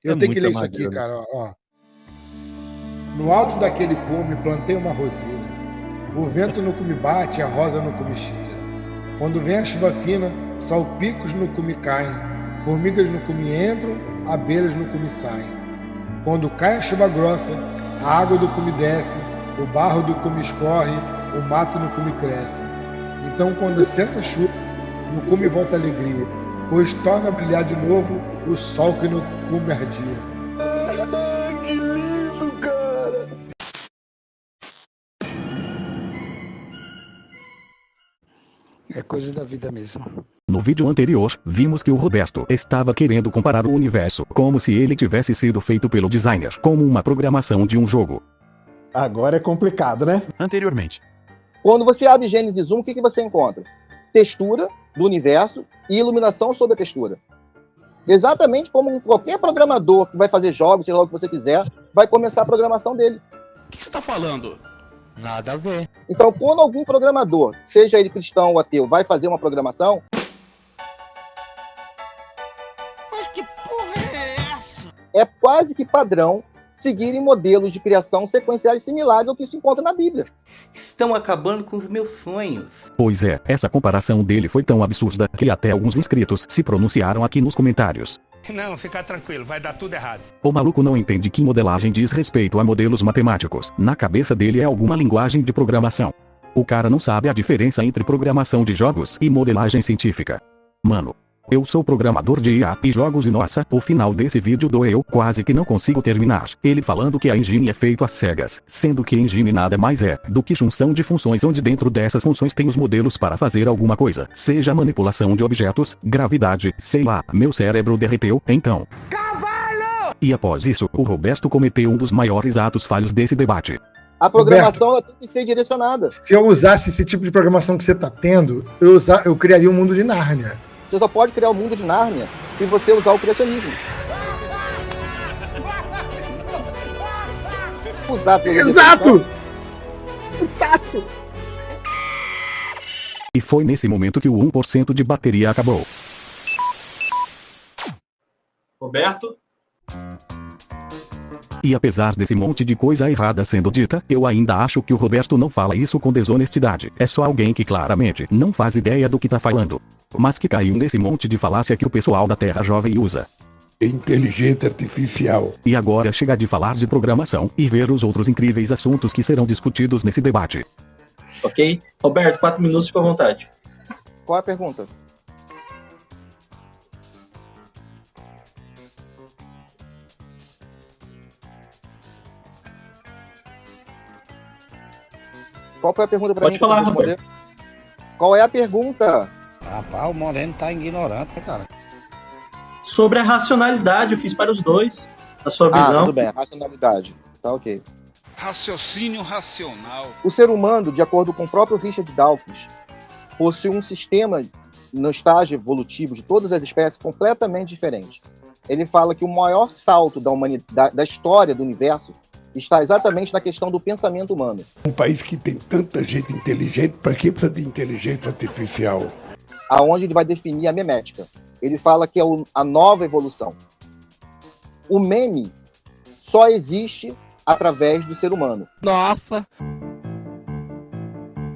Eu tenho que ler isso aqui, cara, ó. No alto daquele cume plantei uma rosina. O vento no cume bate, a rosa no cume cheira. Quando vem a chuva fina, salpicos no cume caem, formigas no cume entram, abelhas no cume saem. Quando cai a chuva grossa, a água do cume desce, o barro do cume escorre, o mato no cume cresce. Então, quando cessa a chuva, no cume volta a alegria, pois torna a brilhar de novo o sol que no cume ardia. Que lindo, cara! É coisa da vida mesmo. No vídeo anterior, vimos que o Roberto estava querendo comparar o universo como se ele tivesse sido feito pelo designer, como uma programação de um jogo. Agora é complicado, né? Anteriormente. Quando você abre Gênesis 1, o que você encontra? Textura do universo e iluminação sobre a textura. Exatamente como qualquer programador que vai fazer jogos, seja lá o que você quiser, vai começar a programação dele. O que você tá falando? Nada a ver. Então, quando algum programador, seja ele cristão ou ateu, vai fazer uma programação... Mas que porra é essa? É quase que padrão seguirem modelos de criação sequenciais similares ao que se encontra na Bíblia. Estão acabando com os meus sonhos. Pois é, essa comparação dele foi tão absurda que até alguns inscritos se pronunciaram aqui nos comentários. Não, fica tranquilo, vai dar tudo errado. O maluco não entende que modelagem diz respeito a modelos matemáticos. Na cabeça dele é alguma linguagem de programação. O cara não sabe a diferença entre programação de jogos e modelagem científica. Mano, eu sou programador de IA e jogos e nossa, o final desse vídeo doeu, quase que não consigo terminar. Ele falando que a engine é feito às cegas, sendo que engine nada mais é do que junção de funções onde dentro dessas funções tem os modelos para fazer alguma coisa, seja manipulação de objetos, gravidade, sei lá, meu cérebro derreteu, então. Cavalo! E após isso, o Roberto cometeu um dos maiores atos falhos desse debate. A programação ela tem que ser direcionada. Se eu usasse esse tipo de programação que você está tendo, eu criaria um mundo de Nárnia. Você só pode criar o mundo de Nárnia se você usar o criacionismo. Exato! Exato! E foi nesse momento que o 1% de bateria acabou. Roberto? E apesar desse monte de coisa errada sendo dita, eu ainda acho que o Roberto não fala isso com desonestidade. É só alguém que claramente não faz ideia do que tá falando. Mas que caiu nesse monte de falácia que o pessoal da Terra Jovem usa. Inteligência artificial. E agora chega de falar de programação e ver os outros incríveis assuntos que serão discutidos nesse debate. Ok. Roberto, 4 minutos, fica à vontade. Qual é a pergunta? Qual foi a pergunta para mim? Pode falar, Roberto. Qual é a pergunta? Rapaz, o Moreno tá ignorante, né, cara? Sobre a racionalidade, eu fiz para os dois. A sua visão. Tudo bem, a racionalidade. Tá ok. Raciocínio racional. O ser humano, de acordo com o próprio Richard Dawkins, possui um sistema no estágio evolutivo de todas as espécies completamente diferente. Ele fala que o maior salto da humanidade, da história do universo, está exatamente na questão do pensamento humano. Um país que tem tanta gente inteligente, para que precisa de inteligência artificial? Aonde ele vai definir a memética. Ele fala que é a nova evolução. O meme só existe através do ser humano. Nossa!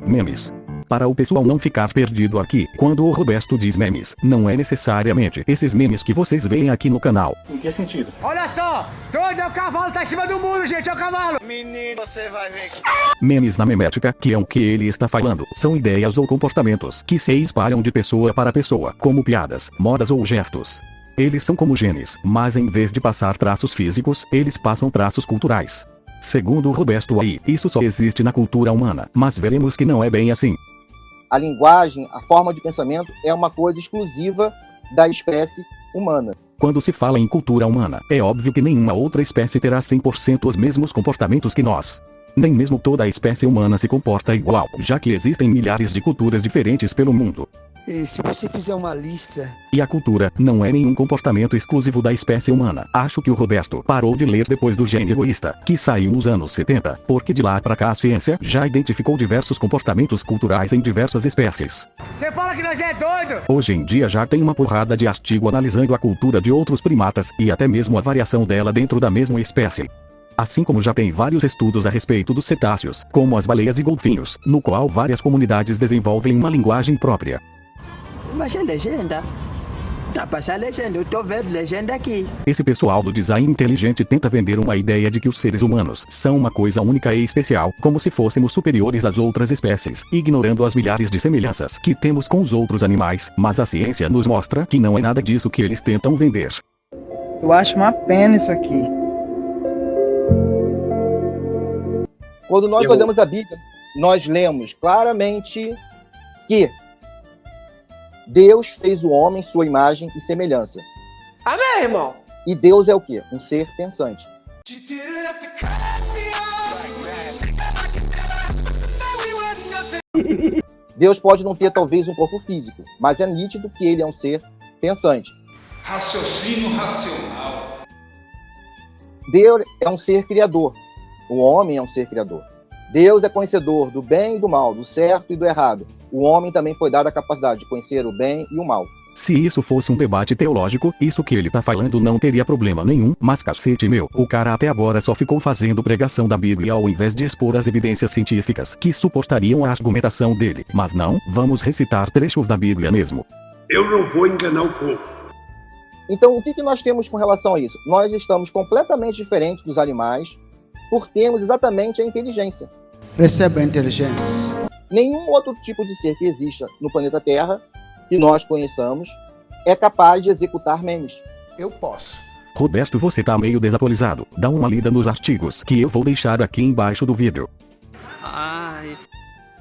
Memes. Para o pessoal não ficar perdido aqui, quando o Roberto diz memes, não é necessariamente esses memes que vocês veem aqui no canal. Em que sentido? Olha só! Doido é o cavalo, tá em cima do muro, gente, é o cavalo! Menino, você vai ver. Memes na memética, que é o que ele está falando, são ideias ou comportamentos que se espalham de pessoa para pessoa, como piadas, modas ou gestos. Eles são como genes, mas em vez de passar traços físicos, eles passam traços culturais. Segundo o Roberto aí, isso só existe na cultura humana, mas veremos que não é bem assim. A linguagem, a forma de pensamento é uma coisa exclusiva da espécie humana. Quando se fala em cultura humana, é óbvio que nenhuma outra espécie terá 100% os mesmos comportamentos que nós. Nem mesmo toda a espécie humana se comporta igual, já que existem milhares de culturas diferentes pelo mundo. E se você fizer uma lista... E a cultura não é nenhum comportamento exclusivo da espécie humana. Acho que o Roberto parou de ler depois do Gênio Egoísta, que saiu nos anos 70, porque de lá pra cá a ciência já identificou diversos comportamentos culturais em diversas espécies. Você fala que nós é doido? Hoje em dia já tem uma porrada de artigo analisando a cultura de outros primatas, e até mesmo a variação dela dentro da mesma espécie. Assim como já tem vários estudos a respeito dos cetáceos, como as baleias e golfinhos, no qual várias comunidades desenvolvem uma linguagem própria. Mas é legenda. Tá passando legenda, eu tô vendo legenda aqui. Esse pessoal do design inteligente tenta vender uma ideia de que os seres humanos são uma coisa única e especial, como se fôssemos superiores às outras espécies, ignorando as milhares de semelhanças que temos com os outros animais, mas a ciência nos mostra que não é nada disso que eles tentam vender. Eu acho uma pena isso aqui. Quando nós olhamos a Bíblia, nós lemos claramente que Deus fez o homem sua imagem e semelhança. Amém, irmão? E Deus é o quê? Um ser pensante. Deus pode não ter talvez um corpo físico, mas é nítido que ele é um ser pensante. Raciocínio racional. Deus é um ser criador. O homem é um ser criador. Deus é conhecedor do bem e do mal, do certo e do errado. O homem também foi dado a capacidade de conhecer o bem e o mal. Se isso fosse um debate teológico, isso que ele tá falando não teria problema nenhum, mas cacete meu, o cara até agora só ficou fazendo pregação da Bíblia ao invés de expor as evidências científicas que suportariam a argumentação dele. Mas não, vamos recitar trechos da Bíblia mesmo. Eu não vou enganar o povo. Então, o que nós temos com relação a isso? Nós estamos completamente diferentes dos animais por termos exatamente a inteligência. Receba a inteligência. Nenhum outro tipo de ser que exista no planeta Terra, que nós conheçamos, é capaz de executar memes. Eu posso. Roberto, você tá meio desatualizado. Dá uma lida nos artigos que eu vou deixar aqui embaixo do vídeo. Ai.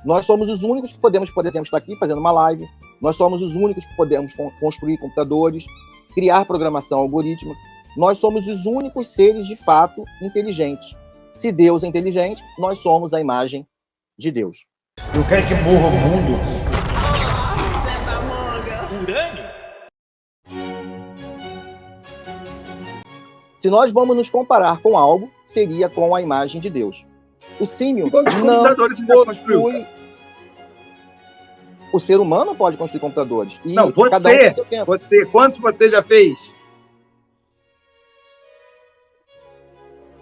Nós somos os únicos que podemos, por exemplo, estar aqui fazendo uma live. Nós somos os únicos que podemos construir computadores, criar programação algorítmica. Nós somos os únicos seres, de fato, inteligentes. Se Deus é inteligente, nós somos a imagem de Deus. Eu quero que morra o mundo. Urânio? Se nós vamos nos comparar com algo, seria com a imagem de Deus. O símio não possui... O ser humano pode construir computadores. E não, você, cada um tem seu tempo. Você, quantos você já fez?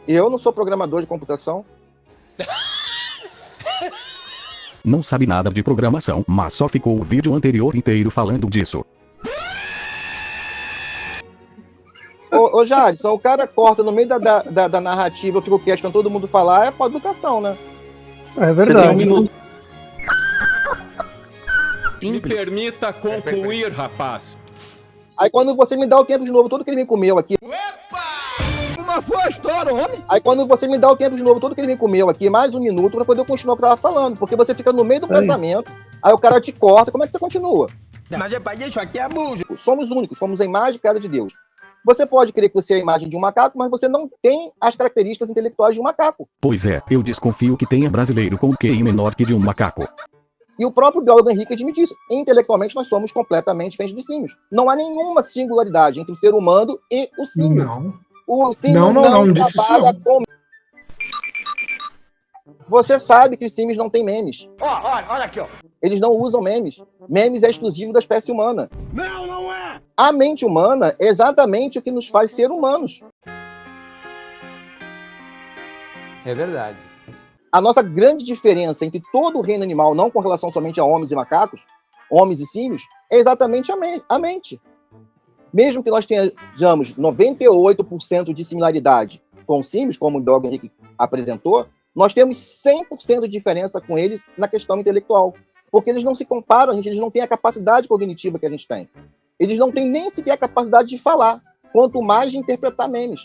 Eu não sou programador de computação. Não sabe nada de programação, mas só ficou o vídeo anterior inteiro falando disso. Ô Jadson, o cara corta no meio da narrativa, eu fico quieto quando todo mundo falar, é pra educação, né? É verdade. Me permita concluir, rapaz. Aí quando você me dá o tempo de novo, tudo que ele me comeu aqui... Uma boa história, homem. Aí quando você me dá o tempo de novo, tudo que ele me comeu aqui, mais um minuto, pra poder continuar o que eu tava falando. Porque você fica no meio do pensamento, aí o cara te corta, como é que você continua? Mas é pra isso aqui é burro. Somos únicos, somos a imagem e cara de Deus. Você pode crer que você é a imagem de um macaco, mas você não tem as características intelectuais de um macaco. Pois é, eu desconfio que tenha brasileiro com QI menor que de um macaco. E o próprio biólogo Henrique admite isso. Intelectualmente, nós somos completamente diferentes dos símios. Não há nenhuma singularidade entre o ser humano e o símio. Não. O símio não disse isso trabalha não. com... Você sabe que os símios não têm memes. Olha aqui, ó. Eles não usam memes. Memes é exclusivo da espécie humana. Não, não é. A mente humana é exatamente o que nos faz ser humanos. É verdade. A nossa grande diferença entre todo o reino animal, não com relação somente a homens e macacos, homens e símios, é exatamente a mente. Mesmo que nós tenhamos 98% de similaridade com símios, como o biólogo Henrique apresentou, nós temos 100% de diferença com eles na questão intelectual. Porque eles não se comparam, eles não têm a capacidade cognitiva que a gente tem. Eles não têm nem sequer a capacidade de falar, quanto mais de interpretar memes.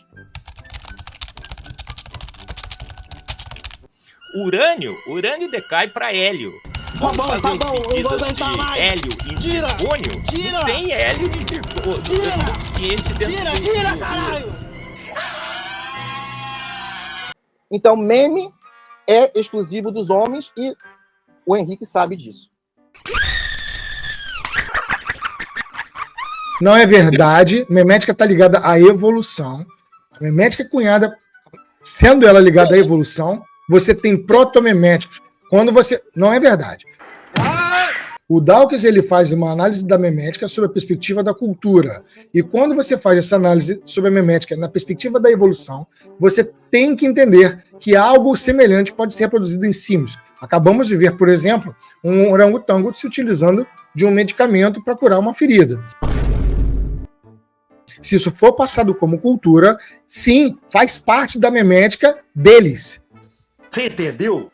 Urânio decai para hélio. Vamos fazer as medidas de hélio e zircônio? Não tem hélio e zircônio suficiente dentro do caralho! Então, meme é exclusivo dos homens e o Henrique sabe disso. Não é verdade. Memética está ligada à evolução. A memética cunhada, sendo ela ligada à evolução, você tem protomeméticos. Quando você... Não é verdade. O Dawkins ele faz uma análise da memética sob a perspectiva da cultura. E quando você faz essa análise sobre a memética na perspectiva da evolução, você tem que entender que algo semelhante pode ser reproduzido em símios. Acabamos de ver, por exemplo, um orangotango se utilizando de um medicamento para curar uma ferida. Se isso for passado como cultura, sim, faz parte da memética deles. Você entendeu?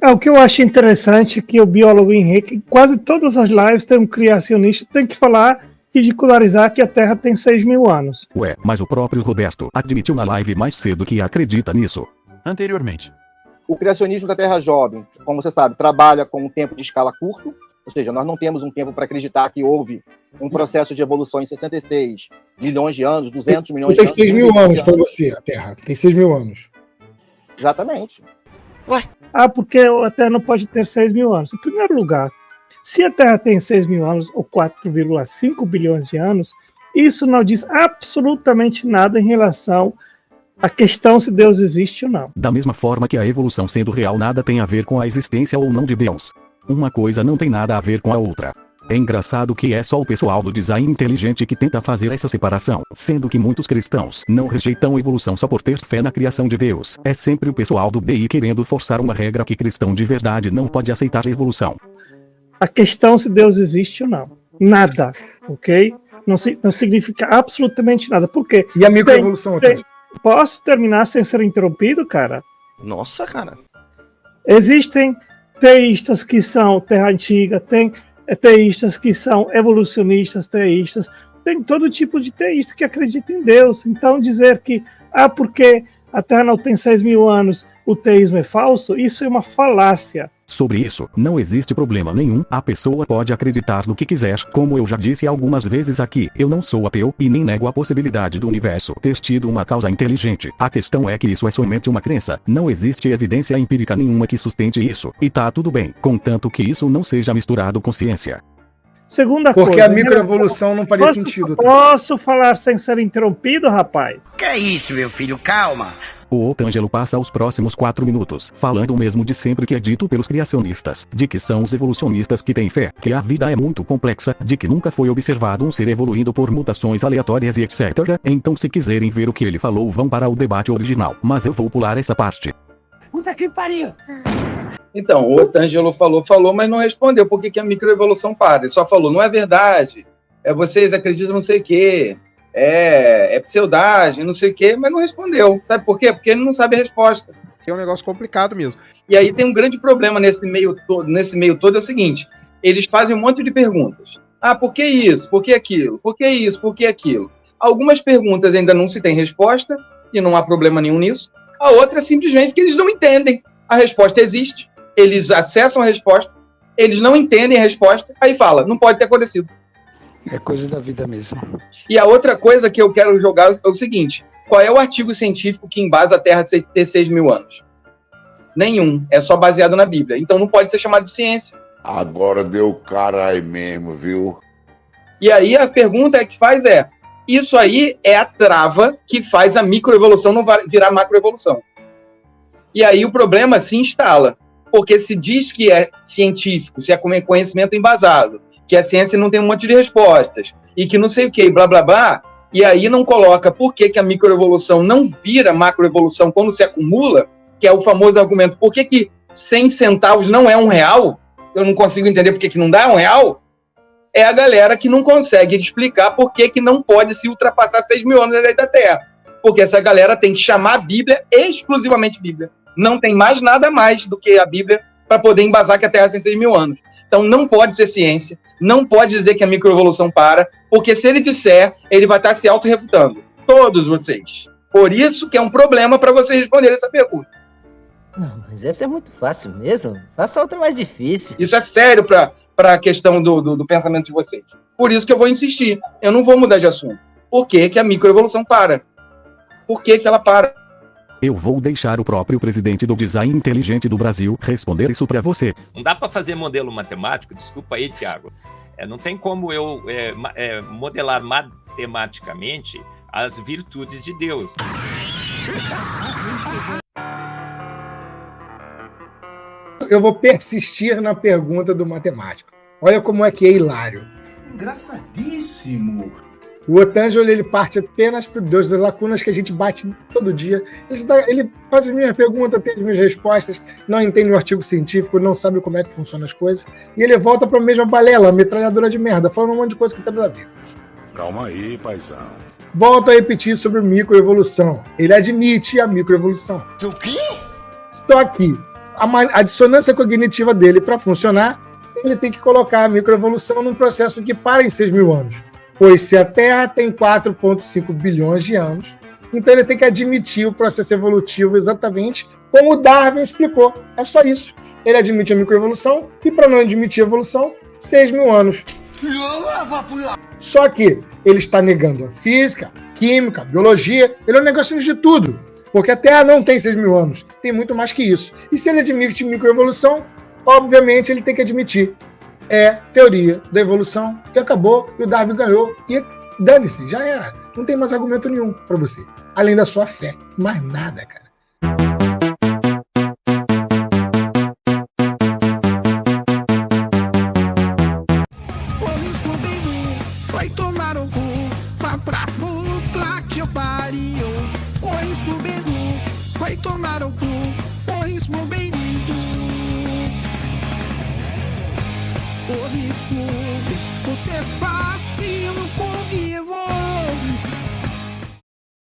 O que eu acho interessante é que o biólogo Henrique, quase todas as lives tem um criacionista, tem que falar, ridicularizar que a Terra tem 6.000 anos. Ué, mas o próprio Roberto admitiu na live mais cedo que acredita nisso. Anteriormente. O criacionismo da Terra Jovem, como você sabe, trabalha com um tempo de escala curto, ou seja, nós não temos um tempo para acreditar que houve um processo de evolução em 66 milhões de anos, 200 milhões de anos. Tem 6.000 anos para você, a Terra. Tem 6.000 anos. Exatamente. Ué? Porque a Terra não pode ter 6.000 anos. Em primeiro lugar, se a Terra tem 6.000 anos, ou 4,5 bilhões de anos, isso não diz absolutamente nada em relação à questão se Deus existe ou não. Da mesma forma que a evolução sendo real nada tem a ver com a existência ou não de Deus. Uma coisa não tem nada a ver com a outra. É engraçado que é só o pessoal do design inteligente que tenta fazer essa separação, sendo que muitos cristãos não rejeitam a evolução só por ter fé na criação de Deus. É sempre o pessoal do BI querendo forçar uma regra que cristão de verdade não pode aceitar a evolução. A questão se Deus existe ou não. Nada, ok? Não significa absolutamente nada. Por quê? E a microevolução? Posso terminar sem ser interrompido, cara? Nossa, cara. Existem teístas que são terra antiga, tem teístas que são evolucionistas, teístas, tem todo tipo de teísta que acredita em Deus. Então dizer que, porque a Terra não tem 6.000 anos, o teísmo é falso, isso é uma falácia. Sobre isso, não existe problema nenhum, a pessoa pode acreditar no que quiser, como eu já disse algumas vezes aqui, eu não sou ateu e nem nego a possibilidade do universo ter tido uma causa inteligente. A questão é que isso é somente uma crença, não existe evidência empírica nenhuma que sustente isso, e tá tudo bem, contanto que isso não seja misturado com ciência. Segunda coisa... Porque a microevolução não faria sentido. Posso falar sem ser interrompido, rapaz? Que é isso, meu filho? Calma. O Otângelo passa os próximos 4 minutos, falando o mesmo de sempre que é dito pelos criacionistas, de que são os evolucionistas que têm fé, que a vida é muito complexa, de que nunca foi observado um ser evoluindo por mutações aleatórias e etc. Então se quiserem ver o que ele falou vão para o debate original, mas eu vou pular essa parte. Puta que pariu! Então, o Otângelo falou, mas não respondeu por que a microevolução para. Ele só falou, não é verdade, vocês acreditam não sei o quê, é pseudagem, não sei o quê, mas não respondeu. Sabe por quê? Porque ele não sabe a resposta. É um negócio complicado mesmo. E aí tem um grande problema nesse meio todo, é o seguinte, eles fazem um monte de perguntas. Por que isso? Por que aquilo? Por que isso? Por que aquilo? Algumas perguntas ainda não se tem resposta, e não há problema nenhum nisso. A outra é simplesmente que eles não entendem. A resposta existe, eles acessam a resposta, eles não entendem a resposta, aí fala, não pode ter acontecido. É coisa da vida mesmo. E a outra coisa que eu quero jogar é o seguinte, qual é o artigo científico que embasa a Terra ter 6.000 anos? Nenhum, é só baseado na Bíblia, então não pode ser chamado de ciência. Agora deu carai mesmo, viu? E aí a pergunta que faz isso aí é a trava que faz a microevolução não virar macroevolução. E aí o problema se instala, porque se diz que é científico, se é conhecimento embasado, que a ciência não tem um monte de respostas, e que não sei o que, blá blá blá, e aí não coloca por que a microevolução não vira macroevolução quando se acumula, que é o famoso argumento, por que 100 centavos não é R$1? Eu não consigo entender por que não dá R$1. É a galera que não consegue explicar por que não pode se ultrapassar 6.000 anos da Terra. Porque essa galera tem que chamar a Bíblia exclusivamente Bíblia. Não tem mais nada mais do que a Bíblia para poder embasar que a Terra tem 6.000 anos. Então não pode ser ciência, não pode dizer que a microevolução para, porque se ele disser, ele vai estar se auto-refutando. Todos vocês. Por isso que é um problema para vocês responderem essa pergunta. Não, mas essa é muito fácil mesmo. Faça outra mais difícil. Isso é sério para a questão do pensamento de vocês. Por isso que eu vou insistir. Eu não vou mudar de assunto. Por que a microevolução para? Por que ela para? Eu vou deixar o próprio presidente do Design Inteligente do Brasil responder isso pra você. Não dá para fazer modelo matemático, desculpa aí, Thiago. Não tem como eu modelar matematicamente as virtudes de Deus. Eu vou persistir na pergunta do matemático. Olha como é que é hilário. Engraçadíssimo. O Otângelo, ele parte apenas para Deus das lacunas que a gente bate todo dia. Ele faz as minhas perguntas, tem as minhas respostas, não entende o artigo científico, não sabe como é que funcionam as coisas. E ele volta para a mesma balela, metralhadora de merda, falando um monte de coisa que não tem nada a ver. Calma aí, paizão. Volto a repetir sobre microevolução. Ele admite a microevolução. O quê? Só que a dissonância cognitiva dele, para funcionar, ele tem que colocar a microevolução num processo que para em 6 mil anos. Pois se a Terra tem 4,5 bilhões de anos, então ele tem que admitir o processo evolutivo exatamente como o Darwin explicou. É só isso. Ele admite a microevolução e, para não admitir a evolução, 6 mil anos. Só que ele está negando a física, a química, a biologia, ele é um negacionista de tudo. Porque a Terra não tem 6 mil anos, tem muito mais que isso. E se ele admite microevolução, obviamente ele tem que admitir. É teoria da evolução que acabou e o Darwin ganhou. E dane-se, já era. Não tem mais argumento nenhum para você. Além da sua fé. Mais nada, cara. Vai tomar um cu, pra puta que eu pariu. O Scooby-Doo vai tomar um cu, o Scooby-Doo. O Scooby, você é fácil, confia.